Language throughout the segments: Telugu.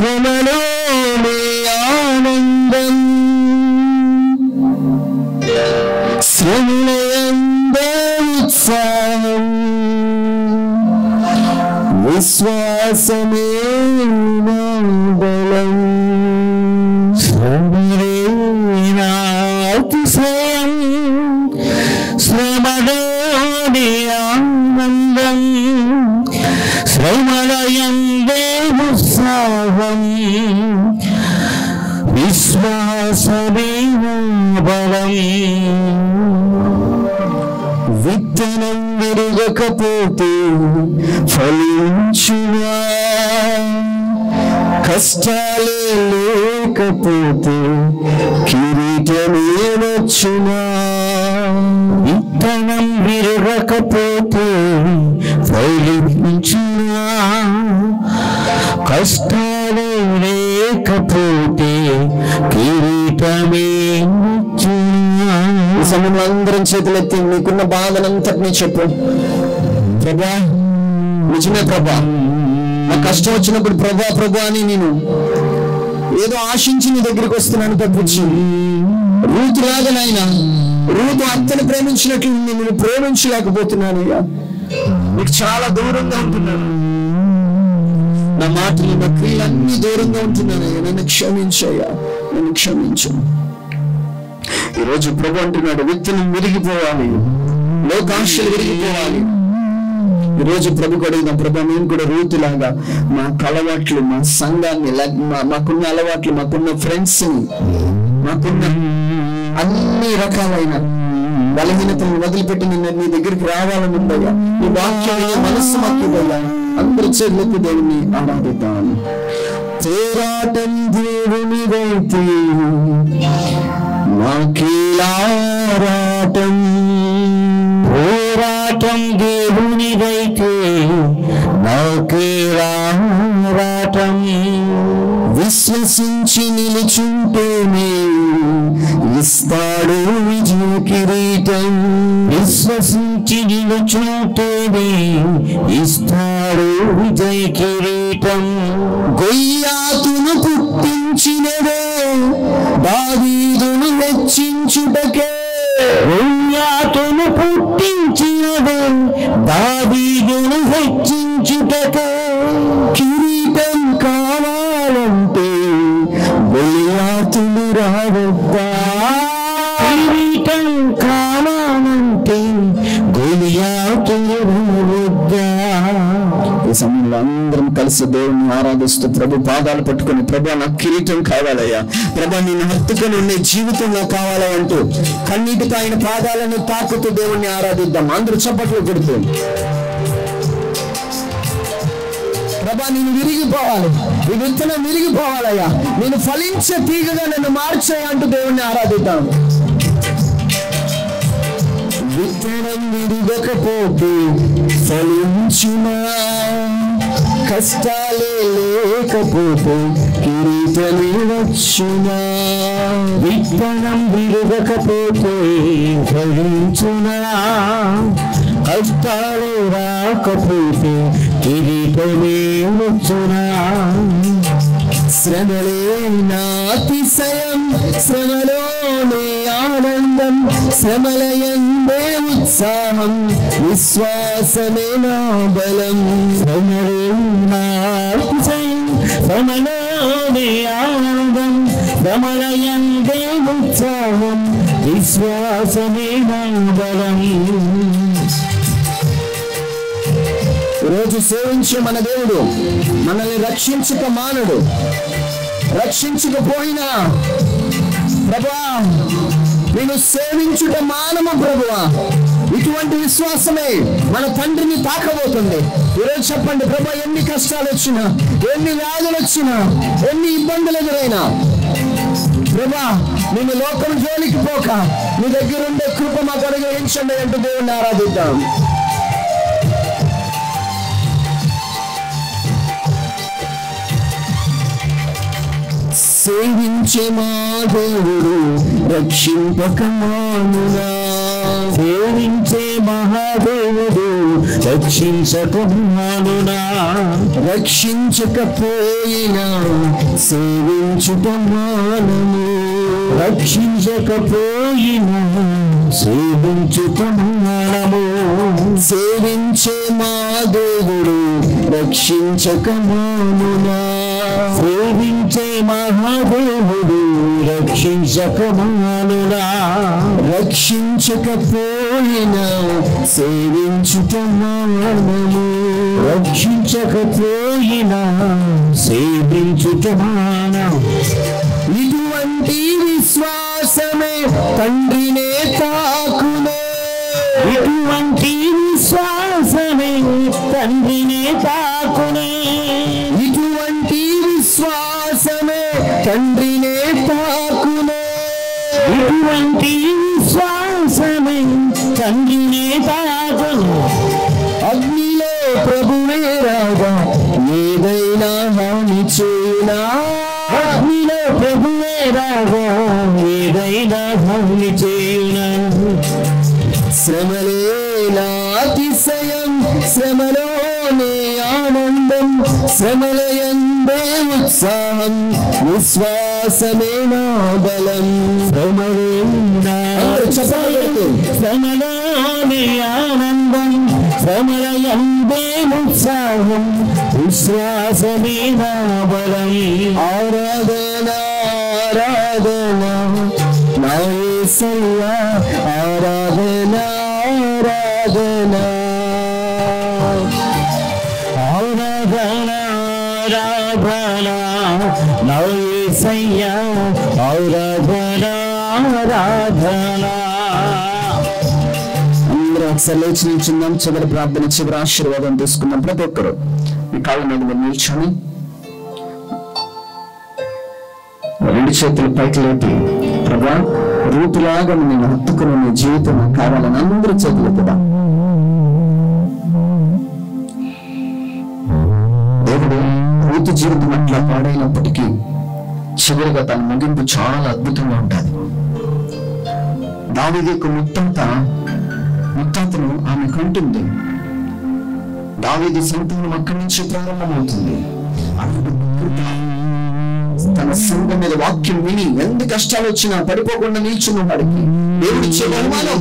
శ్రమలోనే ఆనందం, శ్రమలయందే ఉత్సాహం, విశ్వాసమే నా బలం. శ్రమలే నా అతిశయం, శ్రమలోనే ఆనందం, శ్రమలయందే ఉత్సాహం, విశ్వాసమే నా బలం. విత్తనం విరగకపోతే ఫలించునా, కష్టాలే లేకపోతే కిరీటమే వచ్చునా. విత్తనం విరగకపోతే ఫలించునా, కష్టాలే లేకపోతే కిరీటమే వచ్చునా. ఈ సమయంలో అందరం చేతులెత్తి నీకున్న బాధనంతటినీ చెప్పు. ప్రభా, నిజమే ప్రభా, నాకు కష్టం వచ్చినప్పుడు ప్రభా ప్రభా అని నేను ఏదో ఆశించి నీ దగ్గరికి వస్తున్నాను తప్పించి రూతు లాగా నాయనా, రూతు అత్తను ప్రేమించినట్లు నేను ప్రేమించలేకపోతున్నాను. నీకు చాలా దూరంగా ఉంటున్నాను, నా మాటలు నా క్రియలన్నీ దూరంగా ఉంటున్నానయ్యా, నన్ను క్షమించయ్యా, నన్ను క్షమించు. ఈరోజు ప్రభు అంటున్నాడు, విత్తనం విరిగిపోవాలి, లోకాశలు విరిగిపోవాలి. ఈరోజు ప్రభుకు అడుగుదాం, ప్రభా నేను కూడా రూతులాగా మా అలవాట్లు, మా సంఘాన్ని, మాకున్న అలవాట్లు, మాకున్న ఫ్రెండ్స్ ని, మాకున్న అన్ని రకాలైన బలహీనతలను వదిలిపెట్టి నిన్న నీ దగ్గరికి రావాలని ఉందయ్యా. నీ వాక్యం మనస్సు మాకిదయ్యా. అందరి చేతులకు దేవుని ఆరాధిద్దాం. పోరాటం దేవునిదైతే మాకేలారాటం, పోరాటం దేవునిదైతే మాకేలారాటం. విశ్వసించి నిలుచుంటేనే ఇస్తాడు విజయ కిరీటం, విశ్వసించి నిలుచుంటేనే ఇస్తాడు విజయ కిరీటం. గొయ్యాతును పుట్టించినదే దావీదును హెచ్చించుటకే, గొయ్యాతును పుట్టించినదే దావీదును హెచ్చించుటకే. కిరీటం కావాలంటే గొయ్యాతులు రావద్దా, కిరీటం కావాలంటే గొయ్యాతులు రావద్దా. ఈ సమయంలో అందరం కలిసి దేవుని ఆరాధిస్తూ ప్రభు పాదాలు పట్టుకొని, ప్రభా నాకు కిరీటం కావాలయ్యా, ప్రభా నేను హత్తుకొని ఉండే జీవితం నాకు కావాలా అంటూ కన్నీటితో ఆయన పాదాలను తాకుతూ దేవుణ్ణి ఆరాధిద్దాం. అందరూ చప్పట్లు కొడుతూ, ప్రభా నేను విరిగిపోవాలి, ఈ విత్తనం విరిగిపోవాలయ్యా, నేను ఫలించే తీగగా నన్ను మార్చాయి అంటూ దేవుణ్ణి ఆరాధిద్దాం. విత్తనం విరగకపోతే ఫలించునా, కష్టాలే లేకపోతే కిరీటమే వచ్చునా. విత్తనం విరగకపోతే ఫలించునా, కష్టాలు రాకపోతే కిరీటమే వచ్చునా. శ్రమలే నా అతిశయం, శ్రమలోనే ఆనందం, శ్రమలయందే ఉత్సాహం, విశ్వాసమే నా బలం. శ్రమలే నా అతిశయం, శ్రమలోనే ఆనందం, శ్రమలయందే ఉత్సాహం, విశ్వాసమే నా బలం. రోజు సేవించే మన దేవుడు మనల్ని రక్షించక మానడు. రక్షించకపోయినా ప్రభువా నేను సేవించుట మానము ప్రభువా, ఇటువంటి విశ్వాసమే మన తండ్రిని తాకబోతుంది. ఈరోజు చెప్పండి, ప్రభువా ఎన్ని కష్టాలు వచ్చినా, ఎన్ని వ్యాధులు వచ్చినా, ఎన్ని ఇబ్బందులు ఎదురైనా, ప్రభువా నేను లోకం జోలికి పోక నీ దగ్గర ఉండే కృప మాకు అనుగ్రహించండి అంటూ దేవుణ్ణి ఆరాధిద్దాం. సేవించే మా దేవుడు రక్షింపక మానునా, సేవించే మహాదేవుడు రక్షించక మానునా. రక్షించకపోయినా సేవించుట మానము, రక్షించకపోయినా సేవించుట మానము. సేవించే మా దేవుడు రక్షించక మానునా, సేవించే మహాదేవుడు రక్షించక మానునా. రక్షించకపోయినా సేవించుట మానము, రక్షించకపోయినా సేవించుట మానము. ఇటువంటి విశ్వాసమే తండ్రినే తాకునే, ఇటువంటి విశ్వాసమే తండ్రినే తాకునే, ఇటువంటి విశ్వాసమే తండ్రినే తాకునే, ఇటువంటి విశ్వాసమే తండ్రినే తాకునే. అగ్నిలో ప్రభువే రాగా ఏదైనా హాని చేయునా, అగ్నిలో ప్రభువే రాగా ఏదైనా హాని చేయునా. శ్రమలే నా అతిశయం, శ్రమలోనే ఆనందం, శ్రమలయందే ఉత్సాహం, విశ్వాసమే నా బలం. శ్రమలే నా అతిశయం, శ్రమలోనే ఆనందం, శ్రమలయందే ఉత్సాహం, విశ్వాసమే నా బలం. ఆరాధన ఆరాధన నా యేసయ్యా, ఆరాధన ఆరాధన ఆరాధన ఆరాధన నా యేసయ్యా, ఆరాధన ఆరాధన. అందరూ ఒకసారి లేచి నిల్చుందాం. చివరి ప్రార్థన, చివరి ఆశీర్వాదం తీసుకుందాం. ప్రతి ఒక్కరు మీ కాళ్ళ మీద మీరు నిల్చొని రెండు చేతులు పైకి లేపి, ప్రభా రూపులాగా నేను హత్తుకుని నీ జీవితం కావాలని అందరూ చేతులు ఎత్తుదా. దేవుడు రూతు జీవితం అట్లా పాడైనప్పటికీ చివరిగా తన ముగింపు చాలా అద్భుతంగా ఉంటుంది. దావీదు యొక్క ముత్తాతను ఆమె కంటుంది. దావీదు సంతానం అక్కడి నుంచి ప్రారంభమవుతుంది. తన సంఘం మీద వాక్యం విని ఎంత కష్టాలు వచ్చినా పడిపోకుండా నిల్చున్న వాడికి దేవుడిచ్చే బహుమానం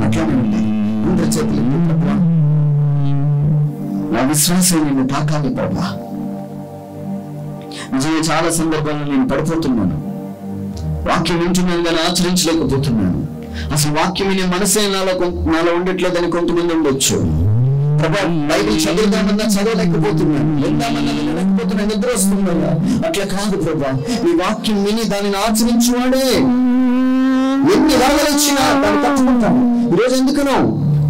అట్లానే ఉంటాయి. అందరి చేతులు నా విశ్వాసం నిన్ను తాకాలి ప్రభా. నిజంగా చాలా సందర్భాల్లో నేను పడిపోతున్నాను, వాక్యం వింటున్నాను కానీ ఆచరించలేకపోతున్నాను. అసలు వాక్యం వినే మనసే నాలో ఉండట్లేదని కొంతమంది ఉండొచ్చు. ప్రభా బైబిల్ చదువుదామన్నా చదవలేకపోతున్నాను, వెళ్దామన్నా వెళ్ళలేకపోతున్నాను, నిద్ర వస్తున్నాయా? అట్లా కాదు ప్రభా, నీ వాక్యం విని దానిని ఆచరించువాడే ఎన్ని రోగాలు వచ్చినా దాన్ని తట్టుకుంటాను. ఈరోజు ఎందుకునో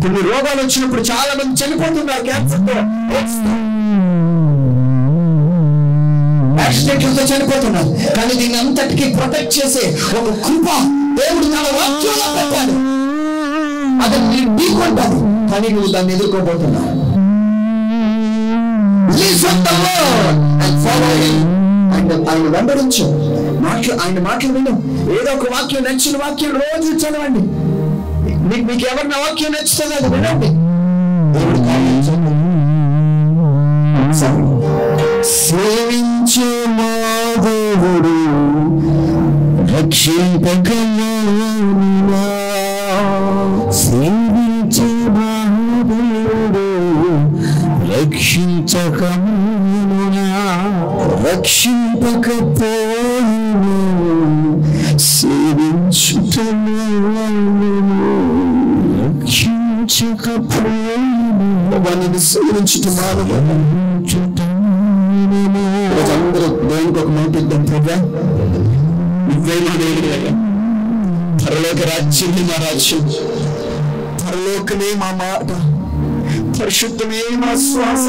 కొన్ని రోగాలు వచ్చినప్పుడు చాలా మంది చనిపోతున్నారు, క్యాన్సర్తో యాక్సిడెంట్లతో చనిపోతున్నారు. కానీ దీన్ని అంతటికీ ప్రొటెక్ట్ చేసే ఒక కృప దేవుడు తన వాక్యంలో పెట్టాడు. అది నేను ఢీకొంటాను, కానీ నువ్వు దాన్ని ఎదుర్కోబోతున్నావు. ఆయన వెంబడించు, ఆయన మాటలు విను. ఏదో ఒక వాక్యం, నచ్చిన వాక్యం రోజు చదవండి. మీకు ఎవరిన వాక్యం నచ్చుతుంది అది వినండి. దేవుడు సేవించే మా దేవుడు రక్షింపగలనా, సేవించే మా దేవుడు రక్షించకమునా, రక్షింపకపోయినా సేవించుటను, రక్షించకపోయినా వారిని సేవించుట మానము. అందరూ దేవునికి ఒక మాట ఇద్దాం. ప్రభా నువ్వే మా దేవుడు, పరలోక రాజ్యం మా రాజ్యం, పరలోకమే మా మాట, పరిశుద్ధమే మా శ్వాస.